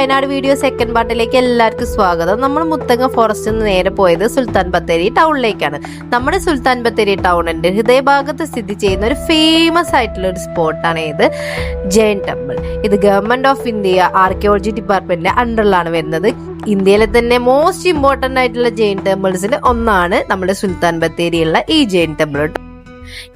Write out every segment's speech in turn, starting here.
Wayanad video second പാർട്ടിലേക്ക് എല്ലാവർക്കും സ്വാഗതം. നമ്മൾ മുത്തങ്ങ ഫോറസ്റ്റിൽ നിന്ന് നേരെ പോയത് സുൽത്താൻ ബത്തേരി ടൗണിലേക്കാണ്. നമ്മുടെ സുൽത്താൻ ബത്തേരി ടൗണിന്റെ ഹൃദയഭാഗത്ത് സ്ഥിതി ചെയ്യുന്ന ഒരു ഫേമസ് ആയിട്ടുള്ള ഒരു സ്പോട്ടാണ് ഇത്, ജൈൻ ടെമ്പിൾ. ഇത് ഗവൺമെന്റ് ഓഫ് ഇന്ത്യ ആർക്കിയോളജി ഡിപ്പാർട്ട്മെന്റിന്റെ അണ്ടറിലാണ് വരുന്നത്. ഇന്ത്യയിലെ തന്നെ മോസ്റ്റ് ഇമ്പോർട്ടന്റ് ആയിട്ടുള്ള ജൈൻ ടെമ്പിൾസിൽ ഒന്നാണ് നമ്മുടെ സുൽത്താൻ ബത്തേരിയുള്ള ഈ ജൈൻ ടെമ്പിൾ.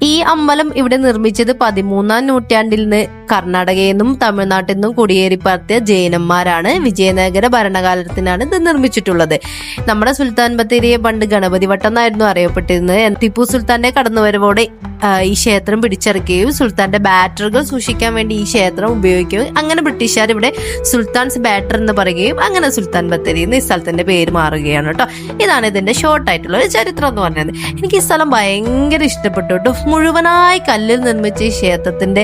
ഈ അമ്പലം ഇവിടെ നിർമ്മിച്ചത് 13-ാം നൂറ്റാണ്ടിൽ നിന്ന് കർണാടകയിൽ നിന്നും തമിഴ്നാട്ടിൽ നിന്നും കുടിയേറിപ്പാർത്തിയ ജൈനന്മാരാണ്. വിജയനഗര ഭരണകാലത്തിനാണ് ഇത് നിർമ്മിച്ചിട്ടുള്ളത്. നമ്മുടെ സുൽത്താൻ ബത്തേരിയെ പണ്ട് ഗണപതി വട്ടം എന്നായിരുന്നു അറിയപ്പെട്ടിരുന്നത്. ടിപ്പു സുൽത്താന്റെ കടന്നുവരവോടെ ഈ ക്ഷേത്രം പിടിച്ചെടുക്കുകയും സുൽത്താന്റെ ബാറ്ററുകൾ സൂക്ഷിക്കാൻ വേണ്ടി ഈ ക്ഷേത്രം ഉപയോഗിക്കുകയും അങ്ങനെ ബ്രിട്ടീഷുകാർ ഇവിടെ സുൽത്താൻസ് ബാറ്റർ എന്ന് പറയുകയും അങ്ങനെ സുൽത്താൻ ബത്തേരി എന്ന് ഈ സ്ഥലത്തിന്റെ പേര് മാറുകയാണ് കേട്ടോ. ഇതാണ് ഇതിന്റെ ഷോർട്ട് ആയിട്ടുള്ള ഒരു ചരിത്രം എന്ന് പറഞ്ഞത്. എനിക്ക് ഈ സ്ഥലം ഭയങ്കര ഇഷ്ടപ്പെട്ടു കേട്ടോ. മുഴുവനായി കല്ലിൽ നിർമ്മിച്ച ഈ ക്ഷേത്രത്തിന്റെ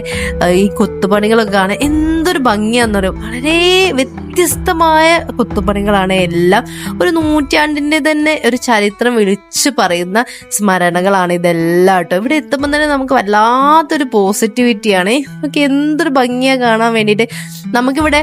ഈ കൊത്തുപണികളൊക്കെ കാണാൻ എന്തൊരു ഭംഗിയാന്നൊരു, വളരെ വ്യത്യസ്തമായ കൊത്തുപണികളാണ് എല്ലാം. ഒരു നൂറ്റാണ്ടിന്റെ തന്നെ ഒരു ചരിത്രം വിളിച്ചു പറയുന്ന സ്മരണകളാണ് ഇതെല്ലാം കേട്ടോ. ഇവിടെ എത്തുമ്പോൾ തന്നെ നമുക്ക് വല്ലാത്തൊരു പോസിറ്റിവിറ്റിയാണ്. നമുക്ക് എന്തൊരു ഭംഗിയാ കാണാൻ വേണ്ടിയിട്ട്. നമുക്കിവിടെ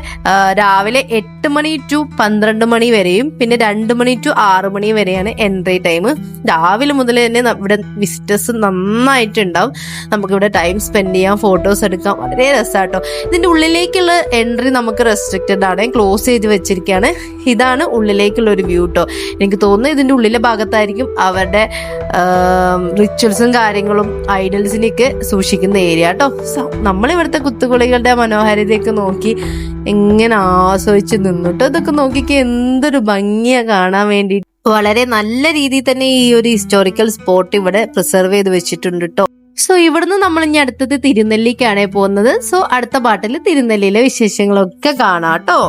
രാവിലെ 8 മണി ടു 12 മണി വരെയും പിന്നെ 2 മണി ടു 6 മണി വരെയാണ് എൻട്രി ടൈം. രാവിലെ മുതൽ തന്നെ ഇവിടെ വിസിറ്റേഴ്സ് നന്നായിട്ടുണ്ടാവും. നമുക്കിവിടെ ടൈം സ്പെൻഡ് ചെയ്യാം, ഫോട്ടോസ് എടുക്കാം, വളരെ രസമാട്ടോ. ഇതിന്റെ ഉള്ളിലേക്കുള്ള എൻട്രി നമുക്ക് റെസ്ട്രിക്റ്റഡ് ആണ്, ക്ലോസ് ചെയ്ത് വെച്ചിരിക്കുകയാണ്. ഇതാണ് ഉള്ളിലേക്കുള്ള ഒരു വ്യൂ കേട്ടോ. എനിക്ക് തോന്നുന്നു ഇതിന്റെ ഉള്ളിലെ ഭാഗത്തായിരിക്കും അവരുടെ റിച്വൽസും കാര്യങ്ങളും ഐഡൽസിനെയൊക്കെ സൂക്ഷിക്കുന്ന ഏരിയ കേട്ടോ. നമ്മളിവിടുത്തെ കുത്തുകുളികളുടെ മനോഹാരിതയൊക്കെ നോക്കി എങ്ങനെ ആസ്വദിച്ച് നിന്നിട്ടോ. ഇതൊക്കെ നോക്കിക്ക് എന്തൊരു ഭംഗിയാ കാണാൻ വേണ്ടി. വളരെ നല്ല രീതിയിൽ തന്നെ ഈ ഒരു ഹിസ്റ്റോറിക്കൽ സ്പോട്ട് ഇവിടെ പ്രിസർവ് ചെയ്ത് വെച്ചിട്ടുണ്ട് കേട്ടോ. സോ ഇവിടുന്ന് നമ്മൾ ഇനി അടുത്തത് തിരുനെല്ലിക്കാണ് പോകുന്നത്. സോ അടുത്ത പാട്ടിൽ തിരുനെല്ലിയിലെ വിശേഷങ്ങളൊക്കെ കാണാം കേട്ടോ.